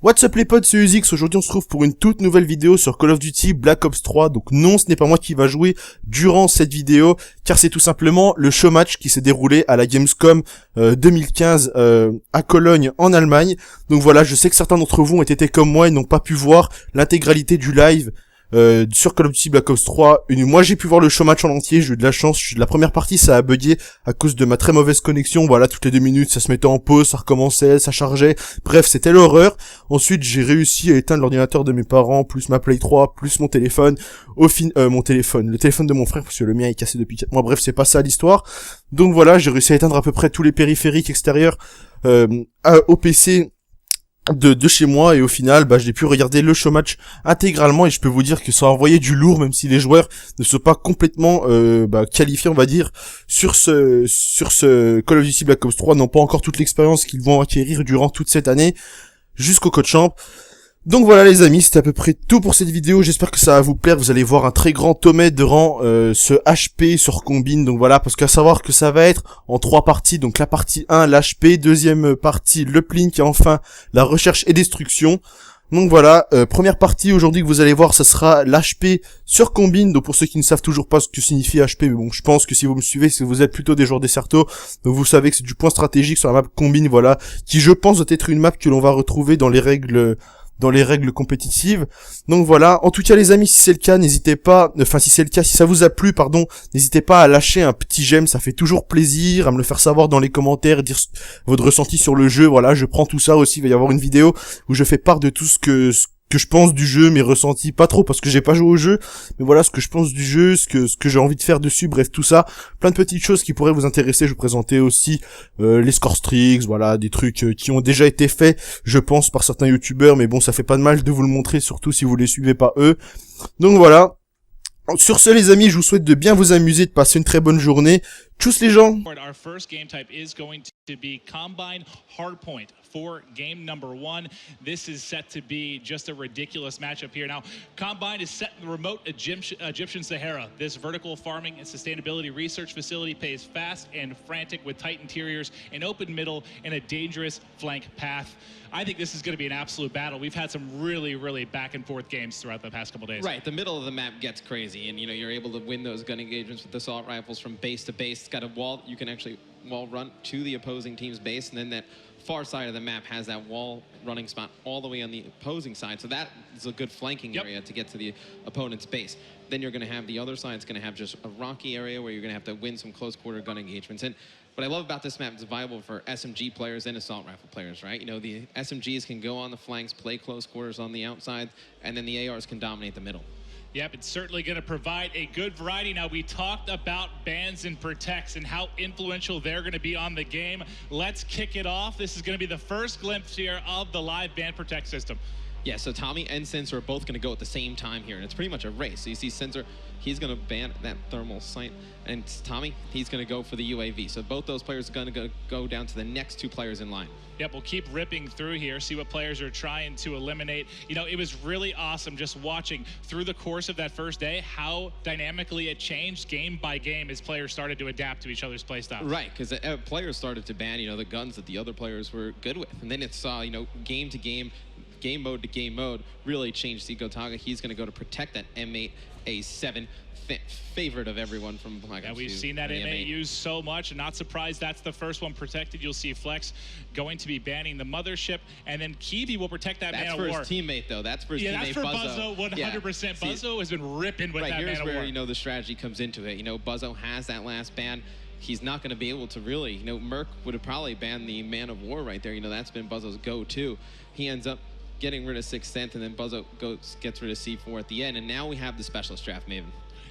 What's up les potes, c'est hésitez. Aujourd'hui on se retrouve pour une toute nouvelle vidéo sur Call of Duty Black Ops 3. Donc non, ce n'est pas moi qui va jouer durant cette vidéo, car c'est tout simplement le Showmatch qui s'est déroulé à la Gamescom 2015 à Cologne en Allemagne. Donc voilà, je sais que certains d'entre vous ont été comme moi et n'ont pas pu voir l'intégralité du live sur Call of Duty Black Ops 3. Moi j'ai pu voir le showmatch en entier, j'ai eu de la chance. La première partie ça a bugué à cause de ma très mauvaise connexion, voilà, toutes les 2 minutes ça se mettait en pause, ça recommençait, ça chargeait, bref c'était l'horreur. Ensuite j'ai réussi à éteindre l'ordinateur de mes parents, plus ma Play 3, plus mon téléphone, le téléphone de mon frère, parce que le mien est cassé depuis 4 mois, bref c'est pas ça l'histoire. Donc voilà, j'ai réussi à éteindre à peu près tous les périphériques extérieurs au PC de chez moi, et au final j'ai pu regarder le showmatch intégralement, et je peux vous dire que ça a envoyé du lourd, même si les joueurs ne sont pas complètement qualifiés, on va dire, sur ce Call of Duty Black Ops 3, n'ont pas encore toute l'expérience qu'ils vont acquérir durant toute cette année jusqu'au code champ. Donc voilà les amis, c'était à peu près tout pour cette vidéo, j'espère que ça va vous plaire. Vous allez voir un très grand tommet durant ce HP sur combine, donc voilà, parce qu'à savoir que ça va être en 3 parties, donc la partie 1, l'HP, deuxième partie, le plink, et enfin la recherche et destruction. Donc voilà, première partie aujourd'hui que vous allez voir, ça sera l'HP sur combine. Donc pour ceux qui ne savent toujours pas ce que signifie HP, mais bon, je pense que si vous me suivez, si vous êtes plutôt des joueurs des certos, donc vous savez que c'est du point stratégique sur la map combine, voilà, qui je pense doit être une map que l'on va retrouver dans les règles compétitives. Donc voilà, en tout cas les amis, si c'est le cas, n'hésitez pas, si ça vous a plu, n'hésitez pas à lâcher un petit j'aime, ça fait toujours plaisir, à me le faire savoir dans les commentaires, dire votre ressenti sur le jeu. Voilà, je prends tout ça aussi, il va y avoir une vidéo où je fais part de tout ce que je pense du jeu, mes ressentis, pas trop parce que j'ai pas joué au jeu, mais voilà ce que je pense du jeu, ce que j'ai envie de faire dessus, bref tout ça, plein de petites choses qui pourraient vous intéresser. Je vous présentais aussi les score streaks, voilà, des trucs qui ont déjà été faits, je pense, par certains youtubeurs, mais bon, ça fait pas de mal de vous le montrer, surtout si vous les suivez pas eux. Donc voilà. Sur ce les amis, je vous souhaite de bien vous amuser, de passer une très bonne journée. Tchuss les gens. Our first game type is going to be Combine Hardpoint for game number 1. This is set to be just a ridiculous matchup here. Now, Combine is set in the remote Egyptian Sahara. This vertical farming and sustainability research facility pays fast and frantic with tight interiors, an open middle, and a dangerous flank path. I think this is going to be an absolute battle. We've had some really back and forth games throughout the past couple days. Right, the middle of the map gets crazy, and you're able to win those gun engagements with assault rifles from base to base. It's got a wall, you can actually wall run to the opposing team's base, and then that far side of the map has that wall running spot all the way on the opposing side, so that is a good flanking area to get to the opponent's base. Then you're going to have the other side, it's going to have just a rocky area where you're going to have to win some close quarter gun engagements. And what I love about this map is it's viable for SMG players and assault rifle players, right? The SMGs can go on the flanks, play close quarters on the outside, and then the ARs can dominate the middle. Yep, it's certainly going to provide a good variety. Now, we talked about bans and protects and how influential they're going to be on the game. Let's kick it off. This is going to be the first glimpse here of the live ban protect system. Yeah, so Tommy and Sensor are both going to go at the same time here, and it's pretty much a race. So you see Sensor, he's going to ban that thermal sight, and Tommy, he's going to go for the UAV. So both those players are going to go down to the next 2 players in line. Yep, we'll keep ripping through here, see what players are trying to eliminate. It was really awesome just watching through the course of that first day how dynamically it changed game by game as players started to adapt to each other's playstyles. Right, because players started to ban, the guns that the other players were good with. And then it saw, game to game, game mode to game mode, really changed Zico Taga. He's going to go to protect that M8A7, favorite of everyone from Black Ops 2. Yeah, we've seen that M8 used so much, and not surprised that's the first one protected. You'll see Flex going to be banning the mothership, and then Kiwi will protect that man of war. That's for his teammate, though. That's for his teammate, Buzzo. That's for Buzzo, 100%. Yeah. Buzzo has been ripping with that man of war. Here's where, the strategy comes into it. Buzzo has that last ban. He's not going to be able to really, Merc would have probably banned the man of war right there. That's been Buzzo's go-to. He ends up getting rid of 6th Sense, and then Buzzo gets rid of C4 at the end, and now we have the specialist draft Maven.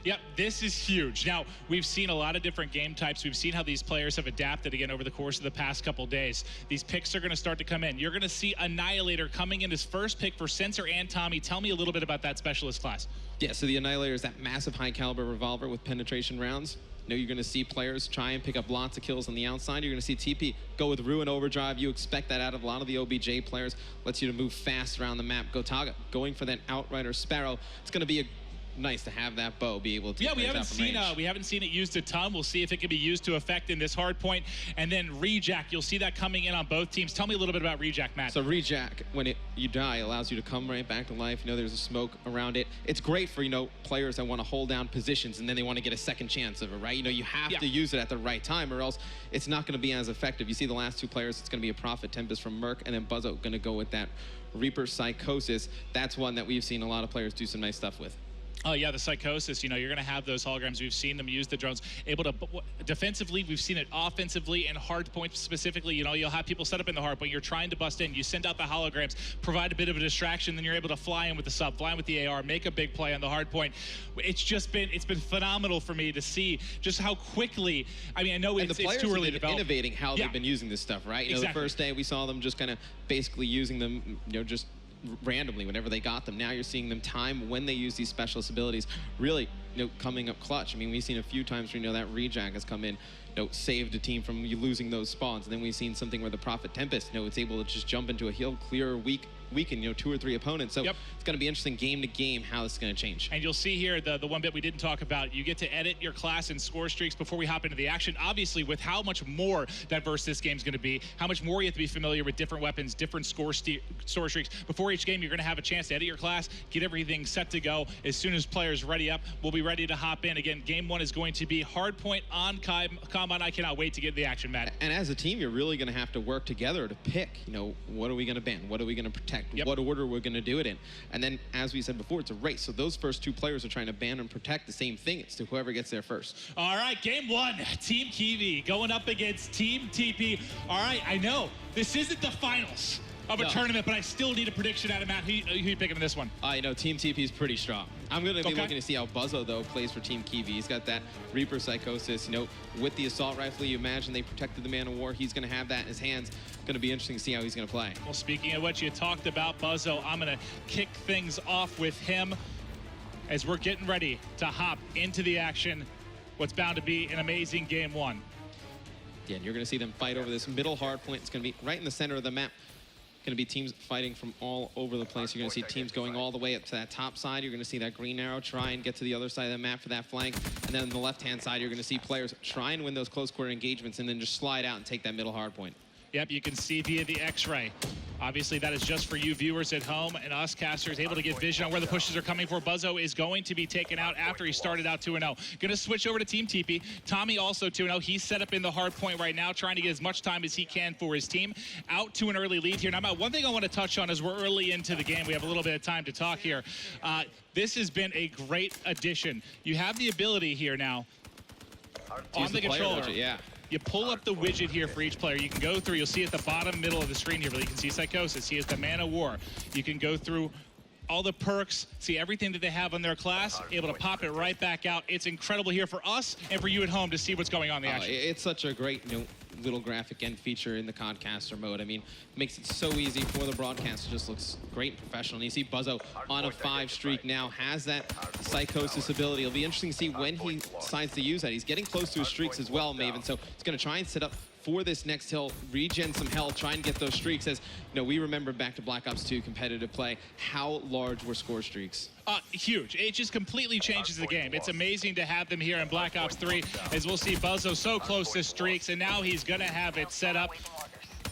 Yep, this is huge. Now, we've seen a lot of different game types. We've seen how these players have adapted again over the course of the past couple days. These picks are going to start to come in. You're going to see Annihilator coming in as first pick for Sensor and Tommy. Tell me a little bit about that specialist class. Yeah, so the Annihilator is that massive high-caliber revolver with penetration rounds. You're going to see players try and pick up lots of kills on the outside. You're going to see TP go with Ruin Overdrive. You expect that out of a lot of the OBJ players. Lets you to move fast around the map. Gotaga going for that Outrider Sparrow. It's going to be a nice to have that bow be able to. Yeah, we haven't seen it used a ton. We'll see if it can be used to effect in this hard point. And then rejack, you'll see that coming in on both teams. Tell me a little bit about rejack, Matt. So rejack, when you die, allows you to come right back to life. You know, there's a smoke around it. It's great for, you know, players that want to hold down positions and then they want to get a second chance of it, right? You know, you have to use it at the right time or else it's not going to be as effective. You see the last two players, it's going to be a Prophet Tempest from Merc and then Buzzo going to go with that Reaper Psychosis. That's one that we've seen a lot of players do some nice stuff with. Oh, yeah, the Psychosis, you know, you're going to have those holograms. We've seen them use the drones. Able to, defensively, we've seen it offensively and hard points specifically. You know, you'll have people set up in the hard point. You're trying to bust in. You send out the holograms, provide a bit of a distraction, then you're able to fly in with the sub, fly in with the AR, make a big play on the hard point. It's been phenomenal for me to see just how quickly, I mean, I know it's too early to develop. Innovating how they've been using this stuff, right? You know, the first day we saw them just kind of basically using them, you know, just randomly whenever they got them. Now you're seeing them time when they use these specialist abilities really, you know, coming up clutch. I mean, we've seen a few times where, you know, that rejack has come in, you know, saved a team from losing those spawns. And then we've seen something where the Prophet Tempest, you know, it's able to just jump into a heal, clear, weaken, you know, 2 or 3 opponents. So it's going to be interesting game to game how this is going to change. And you'll see here the one bit we didn't talk about. You get to edit your class and score streaks before we hop into the action. Obviously, with how much more diverse this game's going to be, how much more you have to be familiar with different weapons, different score streaks. Before each game, you're going to have a chance to edit your class, get everything set to go. As soon as players ready up, we'll be ready to hop in. Again, game 1 is going to be hardpoint on Combine. I cannot wait to get the action, Matt. And as a team, you're really going to have to work together to pick, you know, what are we going to ban? What are we going to protect? What order we're going to do it in? And then, as we said before, it's a race. So those first 2 players are trying to ban and protect the same thing. It's to whoever gets there first. All right, game 1, Team Kiwi going up against Team TP. All right, I know this isn't the finals of a tournament, but I still need a prediction out of Matt. Who you picking in this one? You know, Team TP is pretty strong. I'm going to be looking to see how Buzzo, though, plays for Team Kiwi. He's got that Reaper Psychosis. You know, with the assault rifle, you imagine they protected the Man of War. He's going to have that in his hands. Going to be interesting to see how he's going to play. Well, speaking of what you talked about, Buzzo, I'm going to kick things off with him as we're getting ready to hop into the action. What's bound to be an amazing game 1. Yeah, and you're going to see them fight over this middle hard point. It's going to be right in the center of the map. Going to be teams fighting from all over the place. You're going to see teams going all the way up to that top side. You're going to see that green arrow try and get to the other side of the map for that flank. And then on the left-hand side, you're going to see players try and win those close quarter engagements and then just slide out and take that middle hard point. Yep, you can see via the X-ray. Obviously, that is just for you viewers at home, and us casters able to get vision on where the pushes are coming for. Buzzo is going to be taken out after he started out 2-0. Going to switch over to Team TP. Tommy also 2-0. He's set up in the hard point right now, trying to get as much time as he can for his team. Out to an early lead here. Now, Matt, one thing I want to touch on is we're early into the game. We have a little bit of time to talk here. This has been a great addition. You have the ability here now on the controller. Widget, you pull up the widget here for each player. You can go through, you'll see at the bottom middle of the screen here, you can see Psychosis. He has the Man of War. You can go through all the perks, see everything that they have on their class, able to pop it right back out. It's incredible here for us and for you at home to see what's going on in the action. It's such a great, you know, little graphic end feature in the Codcaster mode. I mean, makes it so easy for the broadcast. It just looks great and professional. And you see Buzzo on a 5 streak now, has that Psychosis ability. It'll be interesting to see when he decides to use that. He's getting close to his streaks as well, Maven, so he's going to try and set up for this next hill, regen some health, try and get those streaks. As you know, we remember back to Black Ops 2 competitive play, how large were score streaks? Huge. It just completely changes the game. It's amazing to have them here in Black Ops 3, as we'll see Buzzo so close to streaks, and now he's going to have it set up.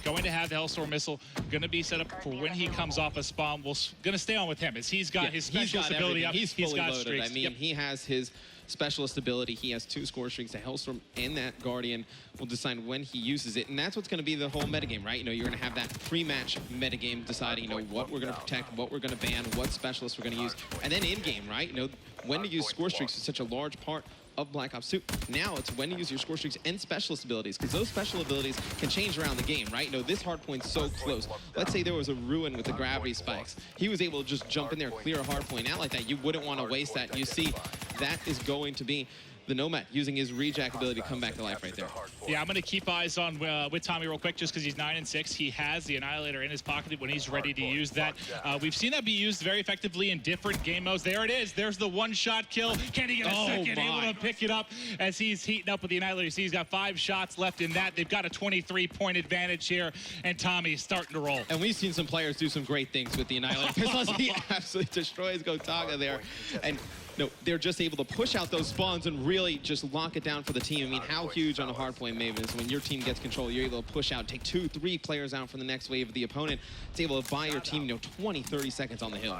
Going to have the Hellstorm missile, going to be set up for when he comes off a spawn. We're going to stay on with him, as he's got his specialist ability up. He's fully loaded. Streaks. I mean, he has his specialist ability. He has 2 score streaks. The Hellstorm and that Guardian will decide when he uses it. And that's what's going to be the whole metagame, right? You know, you're going to have that pre-match metagame deciding, you know, what we're going to protect, what we're going to ban, what specialists we're going to use. And then in-game, right? You know, when to use score streaks is such a large part of Black Ops 2. Now it's when to use your score streaks and specialist abilities, because those special abilities can change around the game, right? You know, this hard point's so close. Let's say there was a Ruin with the gravity spikes. He was able to just jump in there, clear a hard point out like that. You wouldn't want to waste that. You see, that is going to be the Nomad using his rejack ability to come back to life right there. Yeah, I'm going to keep eyes on with Tommy real quick, just because he's 9-6. He has the Annihilator in his pocket when he's ready to use that. We've seen that be used very effectively in different game modes. There it is. There's the one-shot kill. Can he get a second? Able to pick it up as he's heating up with the Annihilator. See, he's got 5 shots left in that. They've got a 23-point advantage here, and Tommy's starting to roll. And we've seen some players do some great things with the Annihilator. He absolutely destroys Gotaga there. And no, they're just able to push out those spawns and really just lock it down for the team. I mean, how huge on a hardpoint Maven is when your team gets control, you're able to push out, take 2, 3 players out from the next wave of the opponent. It's able to buy your team, 20, 30 seconds on the hill.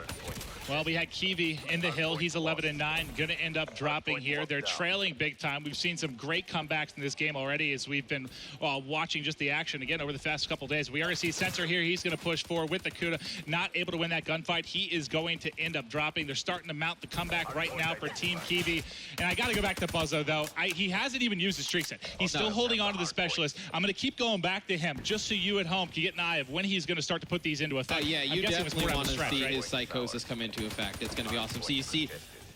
Well, we had Kiwi in the hill. He's 11-9, going to end up dropping here. They're trailing big time. We've seen some great comebacks in this game already as we've been watching just the action again over the past couple days. We are going to see Sensor here. He's going to push forward with the Kuda. Not able to win that gunfight. He is going to end up dropping. They're starting to mount the comeback right now for Team Kiwi. And I got to go back to Buzzo, though. He hasn't even used his streak set. He's still holding on to the specialist. I'm going to keep going back to him just so you at home can get an eye of when he's going to start to put these into effect. Yeah, you definitely want to see his psychosis come into effect. It's going to be awesome. So you see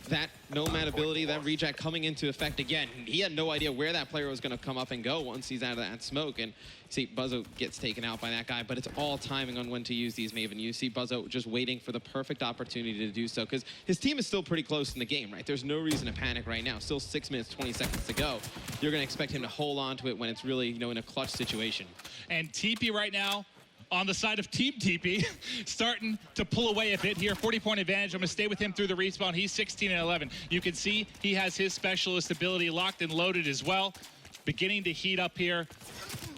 that nomad ability, that reject coming into effect again. He had no idea where that player was going to come up and go once he's out of that smoke. And see, Buzzo gets taken out by that guy, but it's all timing on when to use these Maven. You see Buzzo just waiting for the perfect opportunity to do so, because his team is still pretty close in the game, right? There's no reason to panic right now. Still 6 minutes, 20 seconds to go. You're going to expect him to hold on to it when it's really, in a clutch situation. And TP right now, on the side of Team TP, starting to pull away a bit here. 40-point advantage. I'm going to stay with him through the respawn. He's 16-11. You can see he has his specialist ability locked and loaded as well. Beginning to heat up here.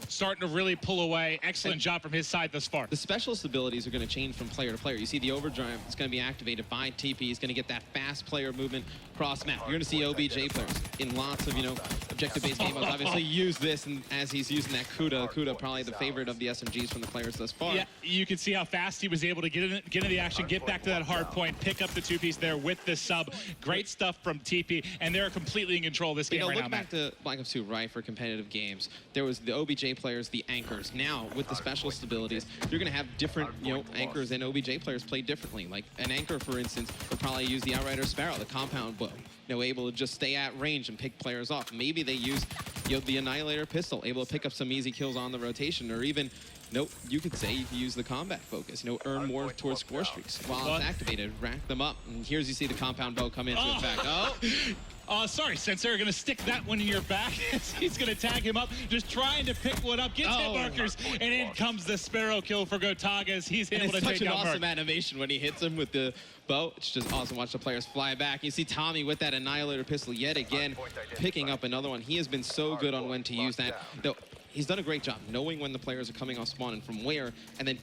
Starting to really pull away. Excellent job from his side thus far. The specialist abilities are going to change from player to player. You see the overdrive is going to be activated by TP. He's going to get that fast player movement cross map. You're going to see OBJ players in lots of, objective-based game modes obviously use this, and as he's using that Kuda probably the favorite of the SMGs from the players thus far. Yeah, you can see how fast he was able to get into the action, get back to that hard point, pick up the 2-piece there with the sub. Great stuff from TP, and they're completely in control of this game right now. Look back to Black Ops 2, right, for competitive games. There was the OBJ players, the anchors. Now, with the specialist abilities, you're going to have different, anchors, and OBJ players play differently. Like an anchor, for instance, would probably use the Outrider Sparrow, the compound bow, able to just stay at range and pick players off. Maybe they use, the Annihilator pistol, able to pick up some easy kills on the rotation, or even, you could say you could use the combat focus, earn more towards score streaks. While it's activated, rack them up. And here's you see the compound bow come into effect. Sorry, Sensor, going to stick that one in your back. He's going to tag him up, just trying to pick one up, gets hit markers, and in comes the Sparrow kill for Gotaga as he's able to take out It's such an awesome animation when he hits him with the bow. It's just awesome. Watch the players fly back. You see Tommy with that Annihilator pistol yet again, picking up another one. He has been so good on when to use that. He's done a great job knowing when the players are coming off spawn and from where, and then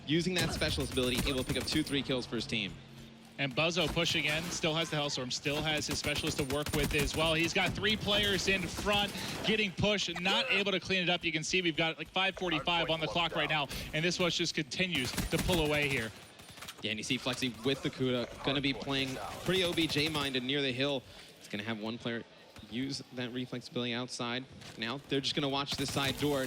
using that specialist ability, able to pick up 2-3 kills for his team. And Buzzo pushing in, still has the Hellstorm, still has his specialist to work with as well. He's got 3 players in front, getting pushed, not able to clean it up. You can see we've got like 5:45 on the clock right now, and this one just continues to pull away here. Yeah, and you see Flexi with the Kuda, going to be playing pretty OBJ-minded near the hill. He's going to have one player use that reflex ability outside. Now they're just going to watch this side door.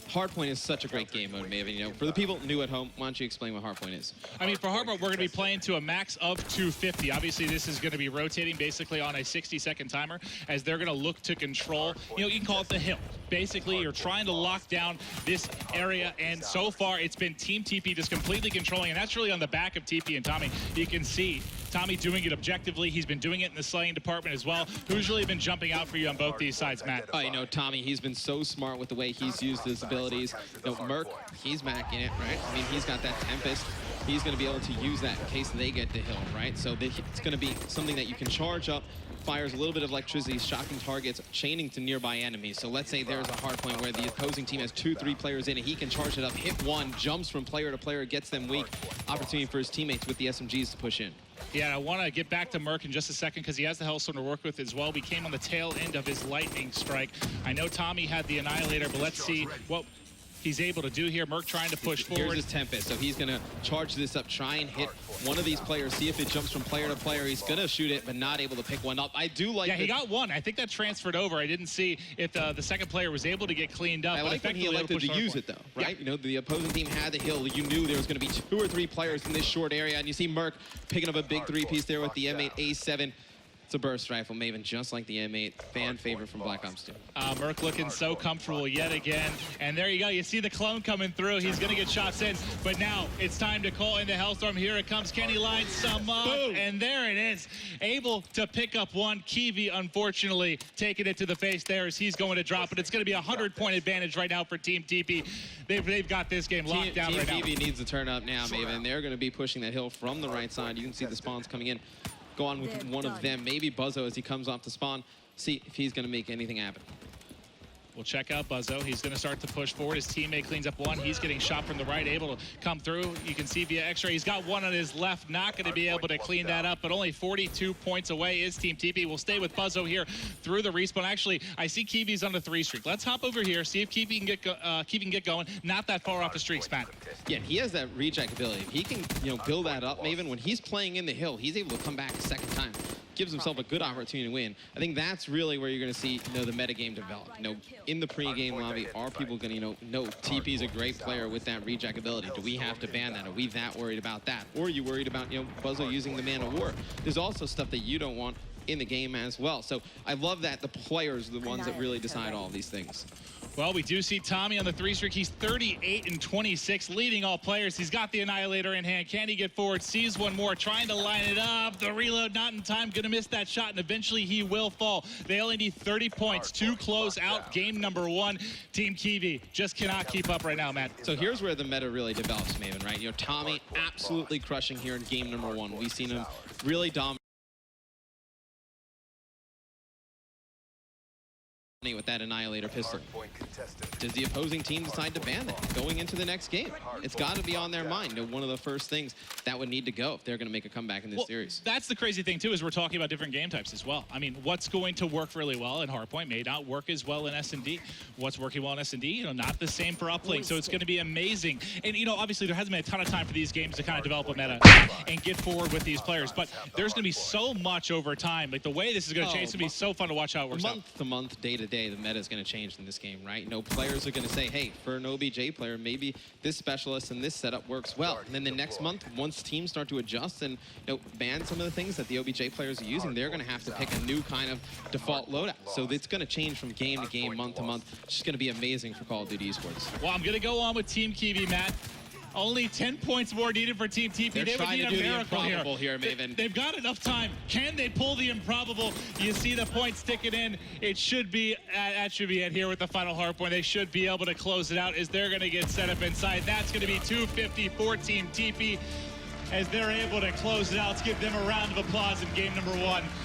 Hardpoint is such a great game mode, Maven. For the people new at home, why don't you explain what Hardpoint is? I mean, for Hardpoint, we're going to be playing to a max of 250. Obviously, this is going to be rotating basically on a 60-second timer as they're going to look to control, you can call it the hill. Basically, you're trying to lock down this area, and so far, it's been Team TP just completely controlling, and that's really on the back of TP and Tommy. You can see Tommy doing it objectively. He's been doing it in the slaying department as well. Who's really been jumping out for you on both these sides, Matt? Tommy, he's been so smart with the way he's used his abilities. Merc, he's back in it, right? I mean, he's got that Tempest. He's going to be able to use that in case they get the hill, right? So it's going to be something that you can charge up, fires a little bit of electricity, shocking targets, chaining to nearby enemies. So let's say there's a hard point where the opposing team has 2-3 players in it. He can charge it up, hit one, jumps from player to player, gets them weak. Opportunity for his teammates with the SMGs to push in. Yeah, I want to get back to Merc in just a second because he has the Hellstorm to work with as well. We came on the tail end of his lightning strike. I know Tommy had the Annihilator, but let's see what he's able to do here. Merc trying to push forward. Here's his Tempest, so he's going to charge this up, try and hit one of these players, see if it jumps from player to player. He's going to shoot it, but not able to pick one up. I do like he got one. I think that transferred over. I didn't see if the second player was able to get cleaned up. I like when he elected to use it, though, right? Yeah. The opposing team had the hill. You knew there was going to be 2 or 3 players in this short area, and you see Merc picking up a big 3-piece there with the M8 A7. It's a burst rifle, Maven, just like the M8, fan favorite from Black Ops 2. Merc looking so comfortable yet again. And there you go. You see the clone coming through. He's going to get shots in. But now it's time to call in the Hellstorm. Here it comes. Kenny lines some up. Boom. And there it is. Able to pick up one. Kiwi, unfortunately, taking it to the face there as he's going to drop it. It's going to be a 100-point advantage right now for Team TP. They've got this game locked down right now. Team TP needs to turn up now, Maven. They're going to be pushing that hill from the right side. You can see the spawns coming in. go on with one of them. Maybe Buzzo as he comes off the spawn. See if he's going to make anything happen. We'll check out Buzzo. He's going to start to push forward. His teammate cleans up one. He's getting shot from the right, able to come through. You can see via X-ray. He's got one on his left. Not going to be able to clean that up, but only 42 points away is Team TP. We'll stay with Buzzo here through the respawn. Actually, I see Kiwi's on the 3 streak. Let's hop over here, see if Kiwi can get going. Not that far off the streaks, Matt. Yeah, he has that reject ability. If he can, build that up, Maven, when he's playing in the hill, he's able to come back a second time. Gives himself a good opportunity to win. I think that's really where you're going to see, the metagame develop. In the pre-game lobby, are people going to, know TP's a great player with that reject ability? Do we have to ban that? Are we that worried about that? Or are you worried about, Buzzo using the Man of War? There's also stuff that you don't want in the game as well. So I love that the players are the ones that really decide all of these things. Well, we do see Tommy on the 3 streak. He's 38 and 26, leading all players. He's got the Annihilator in hand. Can he get forward? Sees one more, trying to line it up. The reload not in time, gonna miss that shot, and eventually he will fall. They only need 30 points to close out game number 1. Team Kiwi just cannot keep up right now, Matt. So here's where the meta really develops, Maven, right? Tommy absolutely crushing here in game number 1. We've seen him really dominate with that Annihilator pistol. Does the opposing team decide to ban that going into the next game? It's got to be on their mind. One of the first things that would need to go if they're going to make a comeback in this series. That's the crazy thing too, is we're talking about different game types as well. I mean, what's going to work really well in Hardpoint may not work as well in S&D. What's working well in S&D, not the same for uplink. So it's going to be amazing. And obviously there hasn't been a ton of time for these games to kind of develop a meta and get forward with these players. But there's going to be so much over time. Like the way this is going to change, it's going to be so fun to watch how it works out. Month to month, day to day, the meta is going to change in this game, right? Players are going to say, hey, for an OBJ player, maybe this specialist and this setup works well. And then the next month, once teams start to adjust and ban some of the things that the OBJ players are using, they're going to have to pick a new kind of default loadout. So it's going to change from game to game, month to month. It's just going to be amazing for Call of Duty Esports. Well, I'm going to go on with Team Kiwi, Matt. Only 10 points more needed for Team TP. They're they would need a miracle here, Maven. They've got enough time. Can they pull the improbable? You see the points ticking in. It should be, that should be it here with the final hard point. They should be able to close it out as they're going to get set up inside. That's going to be 250 for Team TP as they're able to close it out. Let's give them a round of applause in game number 1.